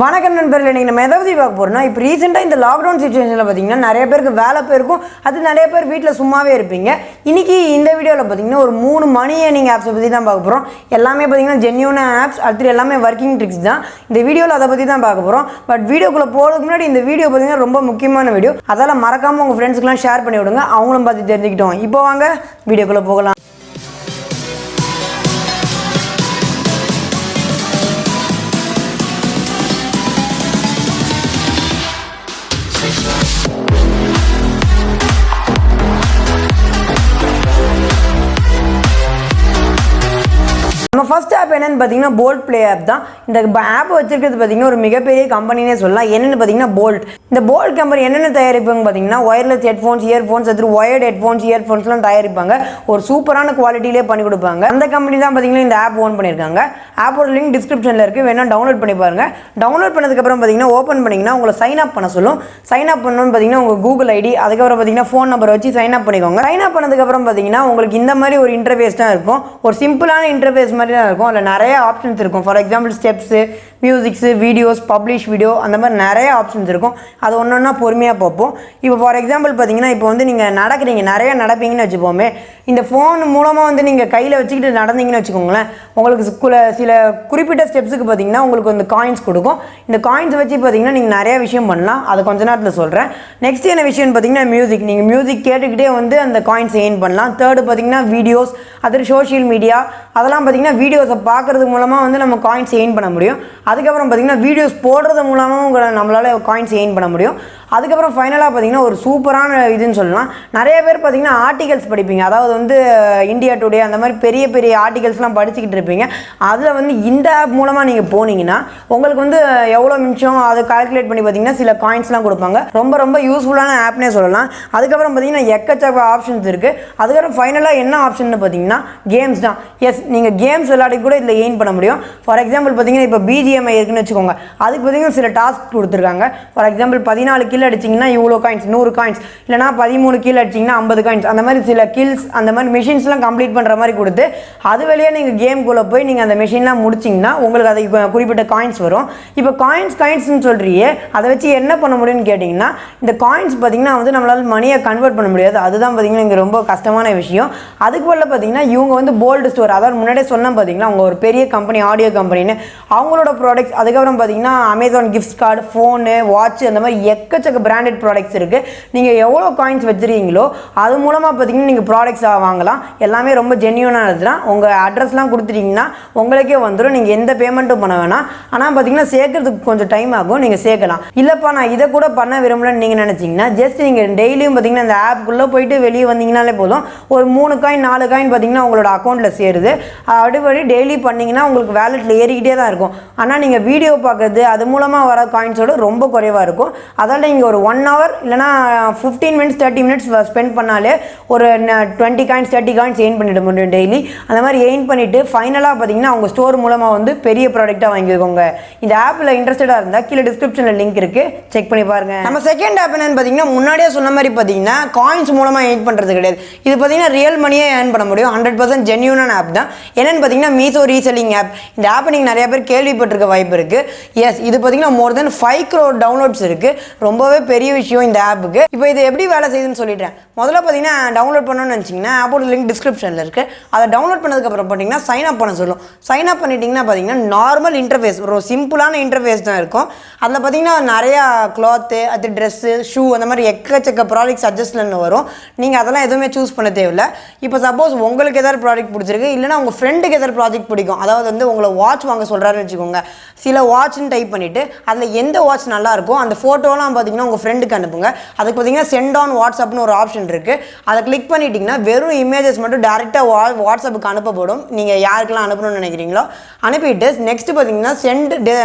வணக்கம் நண்பர்களே, நீங்கள் நம்ம எதை பற்றி பார்க்க போகிறோம்னா, இப்போ ரீசெண்டாக இந்த லாக்டவுன் சுச்சுவேஷனில் பார்த்தீங்கன்னா நிறைய பேருக்கு வேலை போயிருக்கும். அது நிறைய பேர் வீட்டில் சும்மாவே இருப்பீங்க. இன்றைக்கி இந்த வீடியோவில் பார்த்தீங்கன்னா ஒரு 3 மணி ஏர்னிங் ஆப்ஸை பற்றி தான் பார்க்க போகிறோம். எல்லாமே பார்த்தீங்கன்னா ஜென்யூனான ஆப்ஸ், அடுத்து எல்லாமே ஒர்க்கிங் ட்ரிக்ஸ் தான். இந்த வீடியோவில் அதை பற்றி தான் பார்க்க போகிறோம். பட் வீடியோக்குள்ளே போகிறதுக்கு முன்னாடி இந்த வீடியோ பார்த்தீங்கன்னா ரொம்ப முக்கியமான வீடியோ. அதெல்லாம் மறக்காமல் உங்கள் ஃப்ரெண்ட்ஸ்க்குலாம் ஷேர் பண்ணி விடுங்க, அவங்களும் பார்த்து தெரிஞ்சுக்கிட்டோம். இப்போ வாங்க வீடியோக்குள்ளே போகலாம். நம்ம ஃபர்ஸ்ட் ஆப் என்னென்னு பார்த்தீங்கன்னா போல்ட் ப்ளே ஆப் தான். இந்த ஆப் வச்சிருக்கிறது பார்த்தீங்கன்னா ஒரு மிகப்பெரிய கம்பெனினே சொல்லலாம். என்னென்னு பார்த்தீங்கன்னா போல்ட். இந்த போல்ட் கம்பெனி என்னென்ன தயாரிப்பாங்க பார்த்தீங்கன்னா ஒயர்லெஸ் ஹெட்ஃபோன்ஸ், இயர்ஃபோன்ஸ், அது ஒயர்டு ஹெட்ஃபோன்ஸ், இயர்ஃபோன்ஸ்லாம் தயாரிப்பாங்க. ஒரு சூப்பரான குவாலிட்டியிலே பண்ணி கொடுப்பாங்க. அந்த கம்பெனி தான் பார்த்தீங்கன்னா இந்த ஆப் ஓன் பண்ணியிருக்காங்க. ஆப்போட லிங்க் டிஸ்கிரிப்ஷனில் இருக்குது, வேணா டவுன்லோட் பண்ணி பாருங்க. டவுன்லோட் பண்ணதுக்கப்புறம் பார்த்தீங்கன்னா ஓப்பன் பண்ணிங்கன்னா உங்களை சைன் அப் பண்ண சொல்லும். சைன் அப் பண்ணணும்னு பார்த்தீங்கன்னா உங்கள் கூகுள் ஐடி, அதுக்கப்புறம் பார்த்தீங்கன்னா ஃபோன் நம்பர் வச்சு சைன் அப் பண்ணிக்கோங்க. சைன் அப் பண்ணதுக்கப்புறம் பார்த்தீங்கன்னா உங்களுக்கு இந்த மாதிரி ஒரு இன்டர்ஃபேஸ் தான் இருக்கும். ஒரு சிம்பிளான இன்டர்ஃபேஸ் மாதிரி தான் இருக்கும். அதில் நிறைய ஆப்ஷன்ஸ் இருக்கும். For example steps, musics, videos, publish video, அந்த மாதிரி நிறைய ஆப்ஷன்ஸ் இருக்கும். அது ஒன்று ஒன்றா பொறுமையாக பார்ப்போம். இப்போ ஃபார் எக்ஸாம்பிள் பார்த்தீங்கன்னா இப்போ வந்து நீங்கள் நடக்கிறீங்க, நிறைய நடப்பீங்கன்னு வச்சுப்போமே. இந்த ஃபோன் மூலமாக வந்து நீங்கள் கையில் வச்சுக்கிட்டு நடந்தீங்கன்னு வச்சுக்கோங்களேன், உங்களுக்கு சில குறிப்பிட்ட ஸ்டெப்ஸுக்கு பார்த்தீங்கன்னா உங்களுக்கு வந்து காயின்ஸ் கொடுக்கும். இந்த காயின்ஸ் வச்சு பார்த்தீங்கன்னா நீங்கள் நிறைய விஷயம் பண்ணலாம். அதை கொஞ்ச நேரத்தில் சொல்கிறேன். நெக்ஸ்ட் என்ன விஷயம்னு பார்த்தீங்கன்னா மியூசிக். நீங்கள் மியூசிக் கேட்டுக்கிட்டே வந்து அந்த காயின்ஸ் எயின் பண்ணலாம். தேர்டு பார்த்தீங்கன்னா வீடியோஸ், அது சோஷியல் மீடியா, அதெல்லாம் பார்த்தீங்கன்னா வீடியோஸை பார்க்குறது மூலமாக வந்து நம்ம காயின்ஸ் எயின் பண்ண முடியும். அதுக்கப்புறம் பார்த்தீங்கன்னா வீடியோஸ் போடுறது மூலமாக நம்மளால் காயின்ஸ் எயின் பண்ண முடியும். அதுக்கப்புறம் ஃபைனலாக பார்த்தீங்கன்னா ஒரு சூப்பரான இதுன்னு சொல்லலாம். நிறைய பேர் பார்த்தீங்கன்னா ஆர்டிகல்ஸ் படிப்பீங்க, அதாவது வந்து இந்தியா டுடே அந்த மாதிரி பெரிய பெரிய ஆர்டிகல்ஸ்லாம் படிச்சுக்கிட்டு இருப்பீங்க. அதில் வந்து இந்த ஆப் மூலமாக நீங்கள் போனீங்கன்னா உங்களுக்கு வந்து எவ்வளோ நிமிஷம் அதை கால்குலேட் பண்ணி பார்த்தீங்கன்னா சில காயின்ஸ்லாம் கொடுப்பாங்க. ரொம்ப ரொம்ப யூஸ்ஃபுல்லான ஆப்னே சொல்லலாம். அதுக்கப்புறம் பார்த்தீங்கன்னா எக்கச்சக்க ஆப்ஷன்ஸ் இருக்குது. அதுக்கப்புறம் ஃபைனலாக என்ன ஆப்ஷன் பார்த்தீங்கன்னா கேம்ஸ் தான். எஸ், நீங்கள் கேம்ஸ் விளையாடி கூட இதில் எயின் பண்ண முடியும். ஃபார் எக்ஸாம்பிள் பார்த்தீங்கன்னா இப்போ பிஜிஎம்ஐ இருக்குன்னு வச்சுக்கோங்க. அதுக்கு பார்த்தீங்கன்னா சில டாஸ்க் கொடுத்துருக்காங்க. ஃபார் எக்ஸாம்பிள் 14 கில் அடிச்சிங்கன்னா இவ்வளோ காயின்ஸ், 100 காயின்ஸ், இல்லைனா 13 கீழ் அடிச்சிங்கன்னா 50 காயின்ஸ், அந்த மாதிரி சில கில்ஸ், அந்த மாதிரி மிஷின்ஸ்லாம் கம்ப்ளீட் பண்ணுற மாதிரி கொடுத்து அது வழியாக நீங்கள் கேம்குள்ளே போய் நீங்கள் அந்த மிஷின்லாம் முடிச்சிங்கன்னா உங்களுக்கு அது குறிப்பிட்ட காயின்ஸ் வரும். இப்போ காயின்ஸ்னு சொல்கிறியே, அதை வச்சு என்ன பண்ண முடியும்னு கேட்டிங்கன்னா இந்த காயின்ஸ் பார்த்தீங்கன்னா வந்து நம்மளால் மணியை கன்வெர்ட் பண்ண முடியாது. அதுதான் பார்த்தீங்கன்னா இங்கே ரொம்ப கஷ்டமான விஷயம். அதுக்கு பதில் பார்த்தீங்கன்னா இவங்க வந்து போல்டு ஸ்டோர், அதாவது முன்னாடியே சொன்னால் பார்த்தீங்கன்னா அவங்க ஒரு பெரிய கம்பெனி, ஆடியோ கம்பெனின்னு, அவங்களோட ப்ராடக்ட்ஸ், அதுக்கப்புறம் பார்த்தீங்கன்னா Amazon gift card, phone, watch, அந்த மாதிரி எக்கச்சக்க பிராண்டட் ப்ராடக்ட்ஸ் இருக்குது. நீங்கள் எவ்வளோ காயின்ஸ் வச்சுருக்கீங்களோ அது மூலமாக பார்த்தீங்கன்னா நீங்கள் ப்ராடக்ட்ஸ் வாங்கலாம். எல்லாமே ரொம்ப ஜென்யூனானது தான். உங்கள் அட்ரஸ்லாம் கொடுத்துட்டிங்கன்னா உங்களுக்கே வந்துடும். நீங்கள் எந்த பேமெண்ட்டும் பண்ண வேணாம். ஆனால் பார்த்தீங்கன்னா சேர்க்கறதுக்கு கொஞ்சம் டைம் ஆகும். நீங்கள் சேர்க்கலாம். இல்லைப்பா நான் இதை கூட பண்ண விரும்பலன்னு நீங்கள் நினச்சிங்கன்னா ஜஸ்ட் நீங்கள் டெய்லியும் பார்த்தீங்கன்னா இந்த ஆப்புக்குள்ளே போயிட்டு வெளியே வந்தீங்கனாலே போதும். ஒரு 3 காயின் 4 காயின் பார்த்தீங்கன்னா உங்களோட அக்கௌண்ட்டில் சேருது. அடுபடி டெய்லி பண்ணிங்கன்னா உங்களுக்கு வேலெட்டில் ஏறிக்கிட்டே தான் இருக்கும். ஆனால் நீங்கள் வீடியோ பார்க்குறது அது மூலமாக வர காயின்ஸோடு ரொம்ப குறைவாக இருக்கும். அதால் நீங்கள் ஒரு 1 hour இல்லைனா 15 minutes 30 minutes ஸ்பெண்ட் பண்ணாலே ஒரு 20 காயின்ஸ் 30 காயின்ஸ் எயின் பண்ணிட முடியும் டெய்லி. அந்த மாதிரி எயின் பண்ணிவிட்டு ஃபைனலாக பார்த்தீங்கன்னா அவங்க ஸ்டோர் மூலமாக வந்து பெரிய ப்ராடக்டாக வாங்கிக்கோங்க. இந்த ஆப்பில் இன்ட்ரெஸ்டடாக இருந்தால் கீழே டிஸ்கிரிப்ஷனில் லிங்க் இருக்குது, செக் பண்ணி பாருங்கள். நம்ம செகண்ட் ஆப் என்னென்னு பார்த்தீங்கன்னா முன்னாடியே சொன்ன மாதிரி பார்த்தீங்கன்னா காயின்ஸ் மூலமாக எயின் பண்ணுறது கிடையாது. இது பார்த்தீங்கன்னா ரியல் மணியே ஏர்ன் பண்ண முடியும். 100% ஜென்யூனான ஆப் தான். என்னென்னு பார்த்தீங்கன்னா மீஷோ ரீசெல்லிங் ஆப். இந்த ஆப்பை நீங்கள் நிறைய பேர் கேள்விப்பட்டிருக்க வாய்ப்பு இருக்குது. எஸ், இது பார்த்தீங்கன்னா more than 5 crore டவுன்லோட்ஸ் இருக்குது. ரொம்பவே பெரிய விஷயம் இந்த ஆப்புக்கு. இப்போ இது எப்படி வேலை செய்யுதுன்னு சொல்லிட்டேன். முதல்ல பார்த்தீங்கன்னா டவுன்லோட் பண்ணணும்னு நினச்சிங்கன்னா ஆப்போட லிங்க் டிஸ்கிரிப்ஷனில் இருக்குது. அதை டவுன்லோட் பண்ணதுக்கப்புறம் பார்த்தீங்கன்னா சைன் அப் பண்ண சொல்லும். சைன் அப் பண்ணிட்டீங்கன்னா பார்த்தீங்கன்னா நார்மல் இன்டர்ஃபேஸ், ஒரு சிம்பிளான இன்டர்ஃபேஸ் தான் இருக்கும். அதில் பார்த்தீங்கன்னா நிறையா கிளாத்து, அது ட்ரெஸ்ஸு, ஷூ, அந்த மாதிரி எக்கச்சக்க ப்ராடக்ட்ஸ் சஜஸ்ட்லன்னு வரும். நீங்கள் அதெல்லாம் எதுவுமே சூஸ் பண்ண தேவையில்லை. இப்போ சப்போஸ் உங்களுக்கு எதாவது ப்ராடக்ட் பிடிச்சிருக்கு, இல்லைனா உங்கள் ஃப்ரெண்டுக்கு எதாவது ப்ராடக்ட் பிடிக்கும், அதாவது வந்து உங்களை வாட்ச் வாங்க சொல்கிறாருன்னு வச்சுக்கோங்க. சில வாட்ச்னு டைப் பண்ணிவிட்டு அதில் எந்த வாட்ச் நல்லாயிருக்கும் அந்த ஃபோட்டோலாம் பார்த்தீங்கன்னா உங்கள் ஃப்ரெண்டுக்கு அனுப்புங்க. அதுக்கு பார்த்தீங்கன்னா சென்ட் ஆன் வாட்ஸ்அப்னு ஒரு ஆப்ஷன் இருக்குது. அதை கிளிக் பண்ணிட்டீங்கன்னா வெறும் இமேஜஸ் மட்டும் டேரெக்டாக வாட்ஸ்அப்புக்கு அனுப்பப்படும். நீங்கள் யாருக்கெல்லாம் அனுப்பணும்னு நினைக்கிறீங்களோ அனுப்பிட்டு நெக்ஸ்ட்டு பார்த்தீங்கன்னா சென்ட்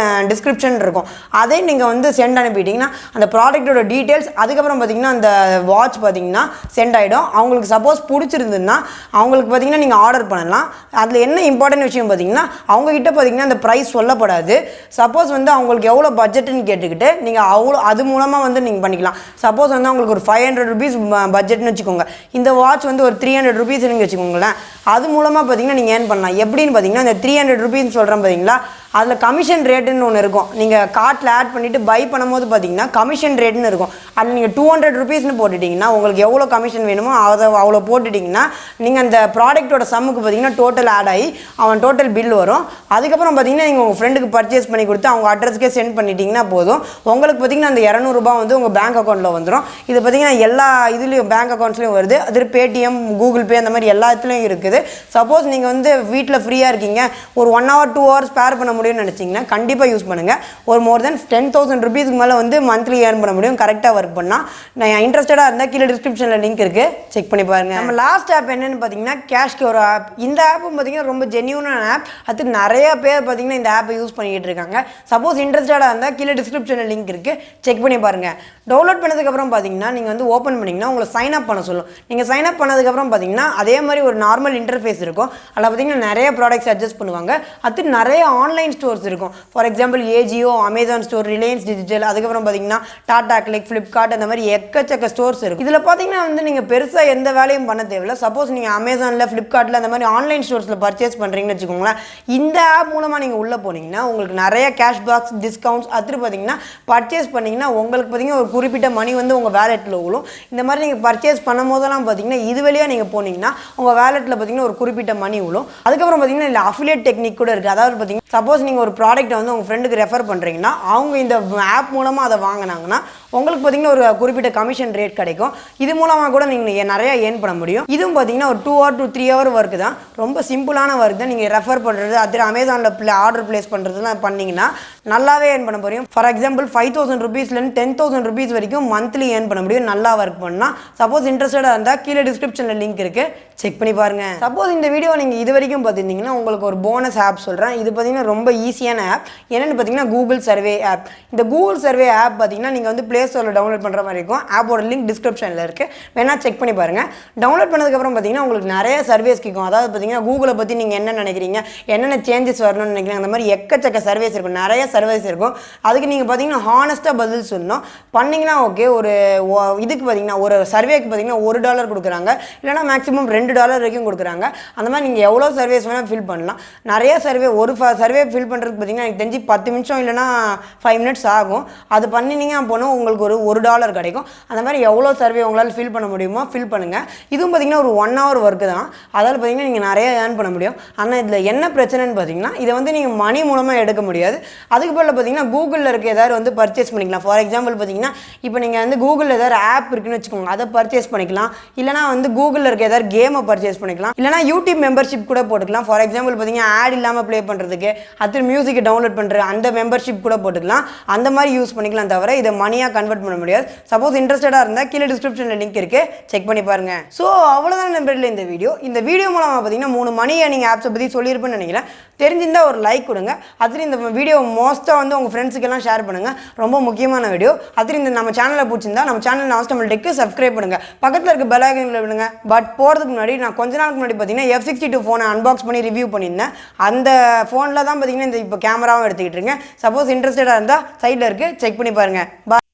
டிஸ்கிரிப்ஷன் இருக்கும். அதே நீங்கள் வந்து சென்ட் அனுப்பிட்டீங்கன்னா அந்த ப்ராடக்ட்டோட டீட்டெயில்ஸ், அதுக்கப்புறம் பார்த்தீங்கன்னா அந்த வாட்ச் பார்த்தீங்கன்னா சென்ட் ஆகிடும். அவங்களுக்கு சப்போஸ் பிடிச்சிருந்துன்னா அவங்களுக்கு பார்த்தீங்கன்னா நீங்கள் ஆர்டர் பண்ணலாம். அதில் என்ன இம்பார்ட்டன்ட் விஷயம் பார்த்தீங்கன்னா அவங்ககிட்ட பார்த்தீங்கன்னா அந்த ப்ரைஸ் சொல்லப்படாது. சப்போஸ் வந்து அவங்களுக்கு எவ்வளோ பட்ஜெட்டுன்னு கேட்டுக்கிட்டு நீங்கள் அது மூலமாக வந்து நீங்கள் பண்ணிக்கலாம். சப்போஸ் வந்து அவங்களுக்கு ஒரு 500 rupees பட்ஜெட்னு வச்சுக்கோங்க. இந்த வாட்ச் வந்து ஒரு 300 rupees வச்சுக்கோங்களேன். அது மூலமாக பார்த்தீங்கன்னா நீங்கள் ஏர்ன் பண்ணலாம். எப்படின்னு பார்த்தீங்கன்னா இந்த 300 rupees சொல்கிறேன் பார்த்தீங்களா, அதில் கமிஷன் ரேட்டுன்னு ஒன்று இருக்கும். நீங்கள் கார்ட்டில் ஆட் பண்ணிவிட்டு பை பண்ணும்போது பார்த்தீங்கன்னா கமிஷன் ரேட்டுன்னு இருக்கும். அது நீங்கள் 200 ருபீஸ்னு போட்டுட்டிங்கன்னா உங்களுக்கு எவ்வளோ கமிஷன் வேணுமோ அதை அவ்வளோ போட்டுட்டிங்கன்னா நீங்கள் அந்த ப்ராடக்ட்டோட சம்முக்கு பார்த்தீங்கன்னா டோட்டல் ஆட் ஆகி அவன் டோட்டல் பில் வரும். அதுக்கப்புறம் பார்த்தீங்கன்னா நீங்கள் உங்கள் ஃப்ரெண்டுக்கு பர்ச்சேஸ் பண்ணி கொடுத்து அவங்க அட்ரஸ்க்கே சென்ட் பண்ணிட்டீங்கன்னா போதும். உங்களுக்கு பார்த்தீங்கன்னா அந்த 200 ரூபாய் வந்து உங்கள் பேங்க் அக்கௌண்ட்டில் வந்துடும். இது பார்த்தீங்கன்னா எல்லா இதுலேயும் பேங்க் அக்கௌண்ட்ஸ்லையும் வருது. அது பேடிஎம், கூகுள் பே அந்த மாதிரி எல்லா இடத்துலையும் இருக்குது. சப்போஸ் நீங்கள் வந்து வீட்டில் ஃப்ரீயாக இருக்கீங்க, ஒரு 1 hour 2 hours ஸ்பேர் பண்ண முடியும்னு நினச்சிங்கன்னா கண்டிப்பாக யூஸ் பண்ணுங்கள். ஒரு மோர் தென் 10,000 ருபீஸ்க்கு மேலே வந்து மந்த்லி ஏர்ன் பண்ண முடியும் கரெக்டாக ஒர்க் பண்ணால். நான் இன்ட்ரெஸ்டடாக இருந்தால் கீழே டிஸ்கிரிப்ஷனில் லிங்க் இருக்குது, செக் பண்ணி பாருங்கள். நம்ம லாஸ்ட் ஆப் என்னென்னு பார்த்தீங்கன்னா கேஷ்கோர் ஆப். இந்த ஆப்பும் பார்த்தீங்கன்னா ரொம்ப ஜென்யூனான ஆப். அது நிறைய பேர் பார்த்தீங்கன்னா இந்த ஆப்பை யூஸ் பண்ணிக்கிட்டு இருக்காங்க. சப்போஸ் இன்ட்ரெஸ்டடாக இருந்தால் கீழே டிஸ்கிரிப்ஷனில் லிங்க் இருக்குது, செக் பண்ணி பாருங்கள். டவுன்லோட் பண்ணதுக்கப்புறம் பார்த்தீங்கன்னா நீங்கள் வந்து ஓப்பன் பண்ணிங்கன்னா உங்களை சைன் அப் பண்ண சொல்லும். நீங்கள் சைன் அப் பண்ணதுக்கப்புறம் பார்த்தீங்கன்னா அதே மாதிரி ஒரு நார்மல் இன்டர்ஃபேஸ் இருக்கும். அதில் பார்த்தீங்கன்னா நிறைய ப்ராடக்ட்ஸ் அட்ஜஸ்ட் பண்ணுவாங்க. அது நிறைய ஆன்லைன் ஸ்டோர்ஸ் இருக்கும். For example Ajio, Amazon store, Reliance digital, அதுக்கப்புறம் பார்த்தீங்கன்னா டாடா கிளிக், ஃப்ளிப்கார்ட், அந்த மாதிரி எக்கச்சக்க ஸ்டோர்ஸ் இருக்கும். இதில் பார்த்தீங்கன்னா வந்து நீங்கள் பெருசாக எந்த வேலையும் பண்ண தேவையில்லை. சப்போஸ் நீங்கள் அமேசானில், ஃப்ளிப்கார்ட்டில் அந்த மாதிரி ஆன்லைன் ஸ்டோர்ஸில் பர்ச்சேஸ் பண்ணுறீங்கன்னு வச்சுக்கோங்களேன். இந்த ஆப் மூலமாக நீங்கள் உள்ளே போனீங்கன்னா உங்களுக்கு நிறைய கேஷ் பேக்ஸ், டிஸ்கவுண்ட்ஸ், அது பார்த்தீங்கன்னா பர்ச்சேஸ் பண்ணிங்கன்னா உங்களுக்கு பார்த்தீங்கன்னா ஒரு குறிப்பிட்ட மணி வந்து உங்கள் வேலெட்டில் விழும். இந்த மாதிரி நீங்கள் பர்ச்சேஸ் பண்ணும் போதெல்லாம் பார்த்தீங்கன்னா இது வழியாக நீங்கள் போனீங்கன்னா உங்கள் வேலெட்டில் பார்த்தீங்கன்னா ஒரு குறிப்பிட்ட மணி விழும். அதுக்கப்புறம் பார்த்தீங்கன்னா இல்லை அஃபிலியேட் டெக்னிக் கூட இருக்குது. அதாவது பார்த்தீங்கன்னா சப்போஸ் நீங்கள் ஒரு ப்ராடக்ட்டை வந்து உங்கள் ஃப்ரெண்டுக்கு ரெஃபர் பண்ணுறீங்கன்னா அவங்க இந்த ஆப் மூலமாக அதை வாங்கினாங்கன்னா உங்களுக்கு பார்த்தீங்கன்னா ஒரு குறிப்பிட்ட கமிஷன் ரேட் கிடைக்கும். இது மூலமாக கூட நீங்கள் நிறையா ஏர்ன் பண்ண முடியும். இதுவும் பார்த்தீங்கன்னா ஒரு 2 hour to 3 hour ஒர்க் தான். ரொம்ப சிம்பிளான ஒர்க் தான். நீங்கள் ரெஃபர் பண்ணுறது, அது அமேசானில் ஆர்டர் பிளேஸ் பண்ணுறதுலாம் பண்ணிங்கன்னா நல்லாவே ஏர்ன் பண்ண முடியும். ஃபார் எக்ஸாம்பிள் 5,000 ருபீஸ்லேருந்து 10,000 ருபீஸ் வரைக்கும் மந்த்லி ஏர்ன் பண்ண முடியும் நல்லா ஒர்க் பண்ணால். சப்போஸ் இன்ட்ரெஸ்டடாக இருந்தால் கீழே டிஸ்கிரிப்ஷனில் லிங்க் இருக்குது, செக் பண்ணி பாருங்கள். சப்போஸ் இந்த வீடியோ நீங்கள் இது வரைக்கும் பார்த்துருந்தீங்கன்னா உங்களுக்கு ஒரு போனஸ் ஆப் சொல்கிறேன். இது பார்த்தீங்கன்னா ரொம்ப ஈஸியான ஆப். என்னென்னு பார்த்தீங்கன்னா கூகுள் சர்வே ஆப். இந்த கூகுள் சர்வே ஆப் பார்த்தீங்கன்னா நீங்கள் வந்து ப்ளே ஸ்டோரில் டவுன்லோட் பண்ணுற மாதிரி இருக்கும். ஆப்போட லிங்க் டிஸ்கிரிப்ஷனில் இருக்குது, வேணால் செக் பண்ணி பாருங்கள். டவுன்லோட் பண்ணதுக்கப்புறம் பார்த்தீங்கன்னா உங்களுக்கு நிறைய சர்வேஸ் கேட்கும். அதாவது பார்த்தீங்கன்னா கூகுளை பற்றி நீங்கள் என்ன நினைக்கிறீங்க, என்னென்ன சேஞ்சஸ் வரணும்னு நினைக்கிறீங்க, அந்த மாதிரி எக்கச்சக்க சர்வேஸ் இருக்கும், நிறைய சர்வேஸ் இருக்கும். அதுக்கு நீங்கள் பார்த்தீங்கன்னா ஹானஸ்ட்டாக பதில் சொல்லணும். பண்ணிங்கன்னா ஓகே. ஒரு இதுக்கு பார்த்தீங்கன்னா ஒரு சர்வேக்கு பார்த்தீங்கன்னா $1 கொடுக்குறாங்க, இல்லைனா மேக்ஸிமம் $2 வரைக்கும் கொடுக்குறாங்க. அந்த மாதிரி நீங்கள் எவ்வளோ சர்வேஸ் வேணால் ஃபில் பண்ணலாம். நிறைய சர்வே, ஒரு சர்வே ஃபில் பண்ணுறதுக்கு பார்த்தீங்கன்னா எனக்கு தெரிஞ்சு 10 நிமிஷம் இல்லைனா 5 minutes ஆகும். அது பண்ணினீங்க போனால் உங்களுக்கு ஒரு $1 கிடைக்கும். அந்த மாதிரி எவ்வளோ சர்வே உங்களால் ஃபில் பண்ண முடியுமோ ஃபில் பண்ணுங்கள். இதுவும் பார்த்தீங்கன்னா ஒரு 1 hour ஒர்க்கு தான். அதால் பார்த்தீங்கன்னா நீங்கள் நிறைய ஏர்ன் பண்ண முடியும். ஆனால் இதில் என்ன பிரச்சனைன்னு பார்த்தீங்கன்னா இதை வந்து நீங்கள் மணி மூலமாக எடுக்க முடியாது. அதுக்கு பதில் பார்த்தீங்கன்னா கூகுளில் இருக்க ஏதாவது வந்து பர்ச்சேஸ் பண்ணிக்கலாம். ஃபார் எக்ஸாம்பிள் பார்த்தீங்கன்னா இப்போ நீங்கள் வந்து கூகுளில் ஏதாவது ஆப் இருக்குன்னு வச்சுக்கோங்க, அதை பர்ச்சேஸ் பண்ணிக்கலாம். இல்லைனா வந்து கூகுளில் இருக்க ஏதாவது கேமை பர்ச்சேஸ் பண்ணிக்கலாம். இல்லைனா யூடியூப் மெம்பர்ஷிப் கூட போட்டுக்கலாம். ஃபார் எக்ஸாம்பிள் பார்த்தீங்கன்னா ஆட் இல்லாமல் ப்ளே பண்ணுறதுக்கு, அது மியூசிக்கை டவுன்லோட் பண்ணுற அந்த மெம்பர்ஷிப் கூட போட்டுக்கலாம். அந்த மாதிரி யூஸ் பண்ணிக்கலாம், தவிர இதை மணியாக கன்வெர்ட் பண்ண முடியாது. சப்போஸ் இன்ட்ரெஸ்டடாக இருந்தால் கீழே டிஸ்கிரிப்ஷனில் லிங்க் இருக்குது, செக் பண்ணி பாருங்கள். ஸோ அவ்வளோதான் நம்பரில் இந்த வீடியோ. இந்த வீடியோ மூலமாக பார்த்தீங்கன்னா 3 மணி நீங்கள் ஆப்ஸை பற்றி சொல்லியிருப்பேன்னு நினைக்கிறேன். தெரிஞ்சிருந்தால் ஒரு லைக் கொடுங்க. அதில் இந்த வீடியோ மோஸ்ட்டாக வந்து உங்கள் ஃப்ரெண்ட்ஸுக்கெல்லாம் ஷேர் பண்ணுங்கள். ரொம்ப முக்கியமான வீடியோ. அதில் இந்த நம்ம சேனலை பிடிச்சிருந்தா நம்ம சேனல் நாஸ்டமல் டெக்கு சப்ஸ்கிரைப் பண்ணுங்கள். பக்கத்தில் இருக்க பெல் ஐகானில் விடுங்க. பட் போகிறதுக்கு முன்னாடி நான் கொஞ்ச நாளுக்கு முன்னாடி பார்த்தீங்கன்னா F62 ஃபோனை அன்பாக்ஸ் பண்ணி ரிவ்யூ பண்ணியிருந்தேன். அந்த ஃபோனில் தான் பார்த்தீங்கன்னா இந்த இப்போ கேமராவும் எடுத்துக்கிட்டு இருக்கேன். சப்போஸ் இன்ட்ரெஸ்டடாக இருந்தால் சைடில் இருக்குது, செக் பண்ணி பாருங்கள்.